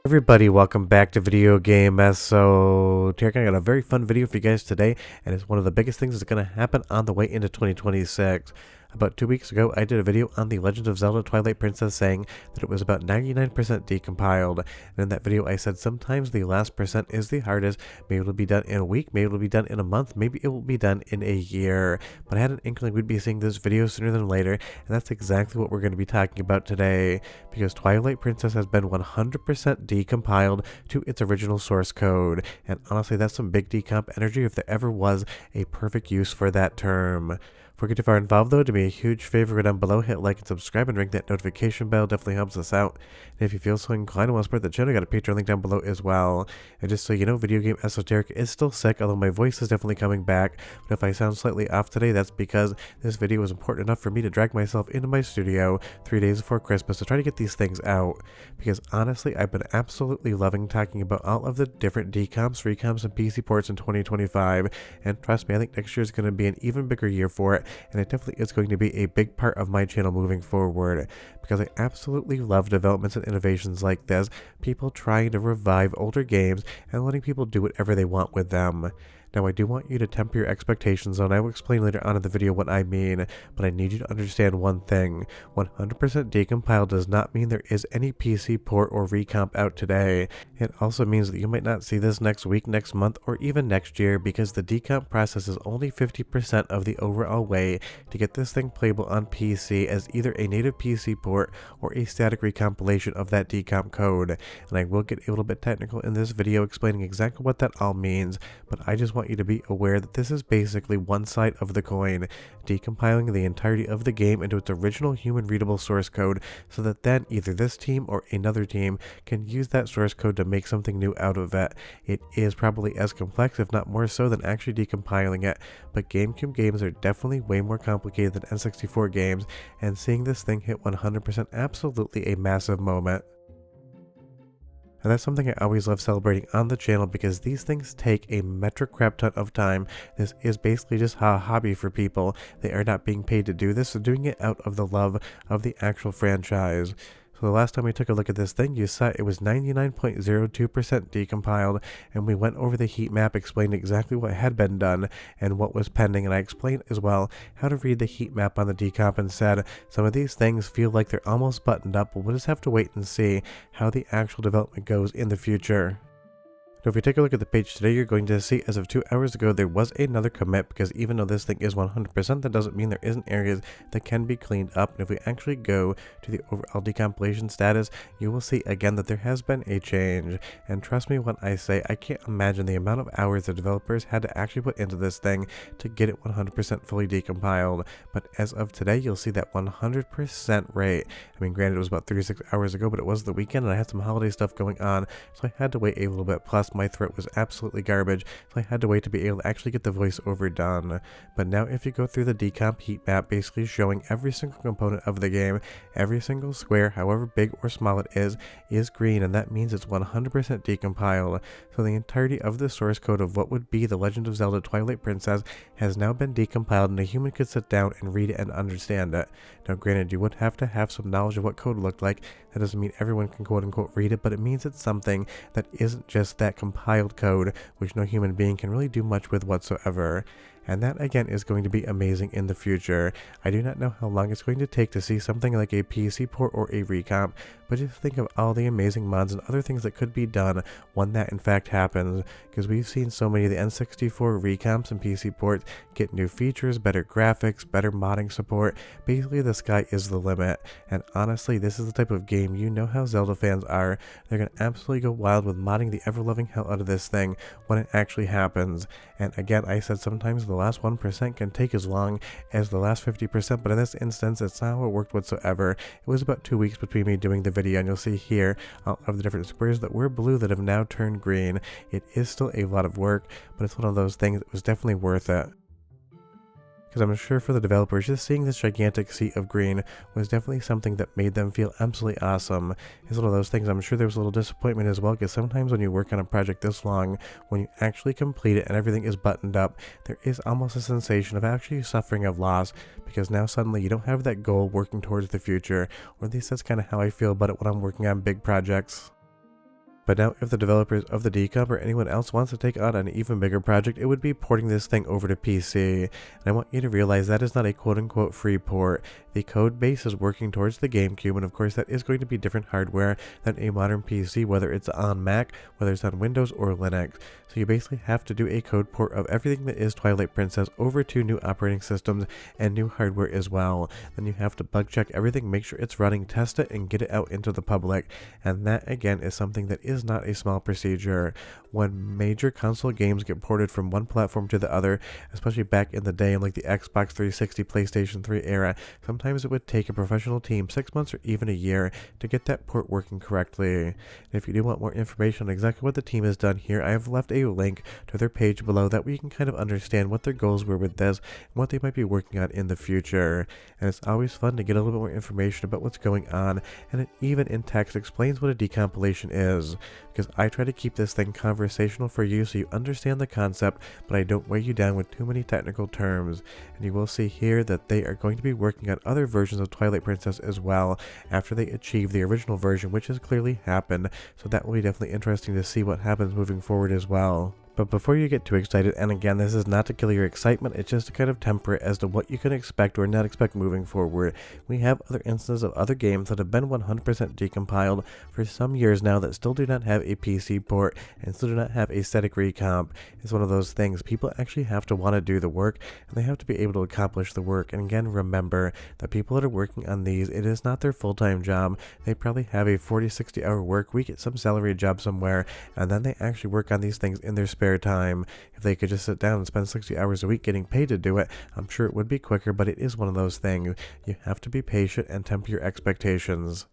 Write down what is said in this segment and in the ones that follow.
Everybody, welcome back to Video Game S. So, Tarek, I got a very fun video for you guys today, and it's one of the biggest things that's going to happen on the way into 2026. About 2 weeks ago, I did a video on the Legend of Zelda Twilight Princess saying that it was about 99% decompiled, and in that video I said sometimes the last percent is the hardest. Maybe it'll be done in a week, maybe it'll be done in a month, maybe it will be done in a year. But I had an inkling we'd be seeing this video sooner than later, and that's exactly what we're going to be talking about today, because Twilight Princess has been 100% decompiled to its original source code, and honestly that's some big decomp energy if there ever was a perfect use for that term. Before we get too far involved though, do me a huge favor, go down below, hit like and subscribe and ring that notification bell, definitely helps us out. And if you feel so inclined and want to support the channel, I got a Patreon link down below as well. And just so you know, Video Game Esoteric is still sick, although my voice is definitely coming back. But if I sound slightly off today, that's because this video was important enough for me to drag myself into my studio 3 days before Christmas to try to get these things out. Because honestly, I've been absolutely loving talking about all of the different decomps, recomps, and PC ports in 2025. And trust me, I think next year is going to be an even bigger year for it. And it definitely is going to be a big part of my channel moving forward, because I absolutely love developments and innovations like this, people trying to revive older games and letting people do whatever they want with them. Now I do want you to temper your expectations, and I will explain later on in the video what I mean, but I need you to understand one thing. 100% decompiled does not mean there is any PC port or recomp out today. It also means that you might not see this next week, next month, or even next year, because the decomp process is only 50% of the overall way to get this thing playable on PC as either a native PC port or a static recompilation of that decomp code. And I will get a little bit technical in this video explaining exactly what that all means, but I just want you to be aware that this is basically one side of the coin, decompiling the entirety of the game into its original human readable source code, so that then either this team or another team can use that source code to make something new out of it. It is probably as complex, if not more so, than actually decompiling it, but GameCube games are definitely way more complicated than N64 games, and seeing this thing hit 100% absolutely a massive moment. And that's something I always love celebrating on the channel, because these things take a metric crap ton of time. This is basically just a hobby for people. They are not being paid to do this, so doing it out of the love of the actual franchise. So the last time we took a look at this thing, you saw it was 99.02% decompiled, and we went over the heat map, explained exactly what had been done and what was pending, and I explained as well how to read the heat map on the decomp and said some of these things feel like they're almost buttoned up, but we'll just have to wait and see how the actual development goes in the future. So if you take a look at the page today, you're going to see as of 2 hours ago there was another commit, because even though this thing is 100%, that doesn't mean there isn't areas that can be cleaned up. And if we actually go to the overall decompilation status, you will see again that there has been a change. And trust me when I say I can't imagine the amount of hours the developers had to actually put into this thing to get it 100% fully decompiled. But as of today, you'll see that 100% rate. I mean, granted it was about 36 hours ago, but it was the weekend and I had some holiday stuff going on, so I had to wait a little bit. Plus my throat was absolutely garbage, so I had to wait to be able to actually get the voiceover done. But now if you go through the decomp heat map, basically showing every single component of the game, every single square, however big or small it is green, and that means it's 100% decompiled. So the entirety of the source code of what would be the Legend of Zelda Twilight Princess has now been decompiled, and a human could sit down and read it and understand it. Now granted, you would have to have some knowledge of what code looked like. That doesn't mean everyone can quote unquote read it, but it means it's something that isn't just that compiled code, which no human being can really do much with whatsoever. And that again is going to be amazing in the future. I do not know how long it's going to take to see something like a PC port or a recomp, but just think of all the amazing mods and other things that could be done when that in fact happens, because we've seen so many of the N64 recomps and PC ports get new features, better graphics, better modding support. Basically the sky is the limit, and honestly this is the type of game, you know how Zelda fans are, they're going to absolutely go wild with modding the ever-loving hell out of this thing when it actually happens. And again, I said sometimes the last 1% can take as long as the last 50%, but in this instance it's not how it worked whatsoever. It was about 2 weeks between me doing the video, and you'll see here all of the different squares that were blue that have now turned green. It is still a lot of work, but it's one of those things that was definitely worth it. Because I'm sure for the developers, just seeing this gigantic sea of green was definitely something that made them feel absolutely awesome. It's one of those things, I'm sure there was a little disappointment as well, because sometimes when you work on a project this long, when you actually complete it and everything is buttoned up, there is almost a sensation of actually suffering of loss, because now suddenly you don't have that goal working towards the future, or at least that's kind of how I feel about it when I'm working on big projects. But now if the developers of the Decomp or anyone else wants to take on an even bigger project, it would be porting this thing over to PC. And I want you to realize that is not a quote-unquote free port. The code base is working towards the GameCube, and of course that is going to be different hardware than a modern PC, whether it's on Mac, whether it's on Windows or Linux. So you basically have to do a code port of everything that is Twilight Princess over to new operating systems and new hardware as well. Then you have to bug check everything, make sure it's running, test it, and get it out into the public. And that again is something that is not a small procedure. When major console games get ported from one platform to the other, especially back in the day in like the Xbox 360, PlayStation 3 era, sometimes it would take a professional team 6 months or even a year to get that port working correctly. And if you do want more information on exactly what the team has done here, I have left a link to their page below that we can kind of understand what their goals were with this and what they might be working on in the future. And it's always fun to get a little bit more information about what's going on, and it even in text explains what a decompilation is, because I try to keep this thing conversational for you so you understand the concept, but I don't weigh you down with too many technical terms. And you will see here that they are going to be working on other versions of Twilight Princess as well after they achieve the original version, which has clearly happened, so that will be definitely interesting to see what happens moving forward as well. But before you get too excited, and again, this is not to kill your excitement, it's just to kind of temper it as to what you can expect or not expect moving forward. We have other instances of other games that have been 100% decompiled for some years now that still do not have a PC port and still do not have a static recomp. It's one of those things. People actually have to want to do the work, and they have to be able to accomplish the work. And again, remember that people that are working on these, it is not their full-time job. They probably have a 40-60 hour work week at some salaried job somewhere, and then they actually work on these things in their spare time. If they could just sit down and spend 60 hours a week getting paid to do it, I'm sure it would be quicker, but it is one of those things. You have to be patient and temper your expectations.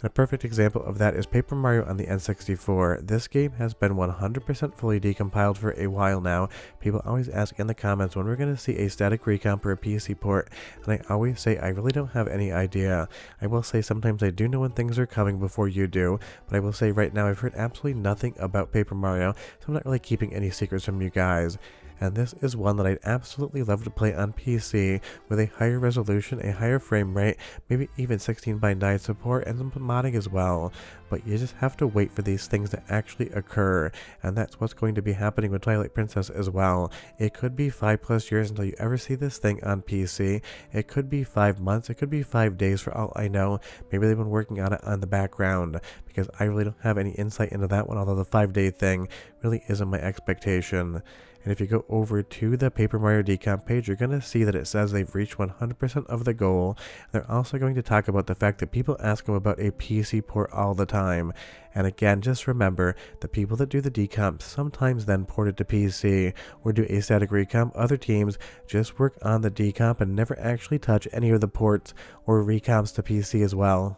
And a perfect example of that is Paper Mario on the N64. This game has been 100% fully decompiled for a while now. People always ask in the comments when we're going to see a static recomp or a PC port, and I always say I really don't have any idea. I will say sometimes I do know when things are coming before you do, but I will say right now I've heard absolutely nothing about Paper Mario, so I'm not really keeping any secrets from you guys. And this is one that I'd absolutely love to play on PC with a higher resolution, a higher frame rate, maybe even 16:9 support and some modding as well. But you just have to wait for these things to actually occur, and that's what's going to be happening with Twilight Princess as well. It could be 5+ years until you ever see this thing on PC. It could be 5 months, it could be 5 days for all I know. Maybe they've been working on it on the background, because I really don't have any insight into that one, although the 5-day thing really isn't my expectation. And if you go over to the Paper Mario Decomp page, you're going to see that it says they've reached 100% of the goal. They're also going to talk about the fact that people ask them about a PC port all the time. And again, just remember, the people that do the decomp sometimes then port it to PC or do a static recomp. Other teams just work on the decomp and never actually touch any of the ports or recomps to PC as well.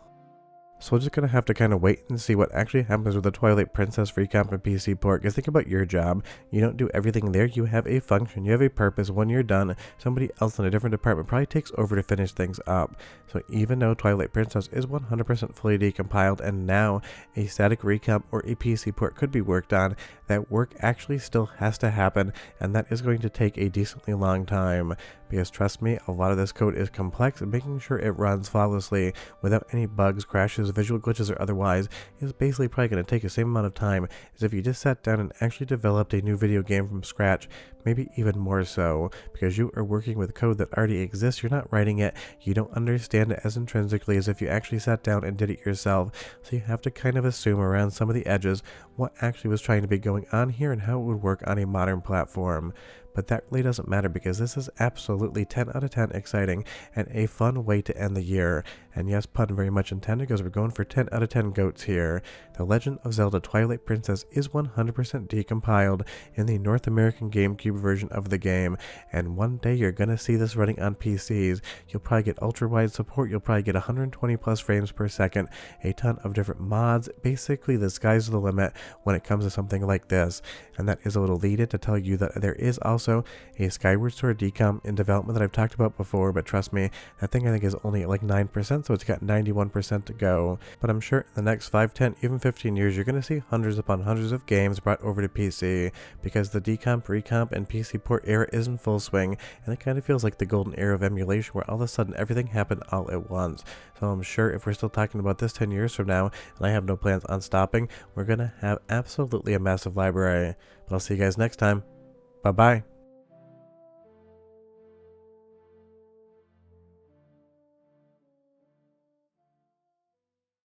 So we're just going to have to kind of wait and see what actually happens with the Twilight Princess Recomp and PC port. Because think about your job. You don't do everything there. You have a function. You have a purpose. When you're done, somebody else in a different department probably takes over to finish things up. So even though Twilight Princess is 100% fully decompiled and now a static recomp or a PC port could be worked on, that work actually still has to happen, and that is going to take a decently long time. Because trust me, a lot of this code is complex, and making sure it runs flawlessly without any bugs, crashes, visual glitches, or otherwise is basically probably going to take the same amount of time as if you just sat down and actually developed a new video game from scratch, maybe even more so, because you are working with code that already exists. You're not writing it, you don't understand it as intrinsically as if you actually sat down and did it yourself, so you have to kind of assume around some of the edges what actually was trying to be going on here and how it would work on a modern platform. But that really doesn't matter, because this is absolutely 10 out of 10 exciting and a fun way to end the year. And yes, pun very much intended, because we're going for 10 out of 10 goats here. The Legend of Zelda Twilight Princess is 100% decompiled in the North American GameCube version of the game, and one day you're gonna see this running on PCs. You'll probably get ultra-wide support, you'll probably get 120 plus frames per second, a ton of different mods. Basically, the sky's the limit when it comes to something like this. And that is a little lead-in to tell you that there is also a Skyward Sword decomp in development that I've talked about before, but trust me, that thing I think is only at like 9%, so it's got 91% to go. But I'm sure in the next 5, 10, even 15 years, you're going to see hundreds upon hundreds of games brought over to PC, because the decomp, recomp, and PC port era is in full swing, and it kind of feels like the golden era of emulation where all of a sudden everything happened all at once. So I'm sure if we're still talking about this 10 years from now, and I have no plans on stopping, we're gonna have absolutely a massive library. But I'll see you guys next time. Bye-bye.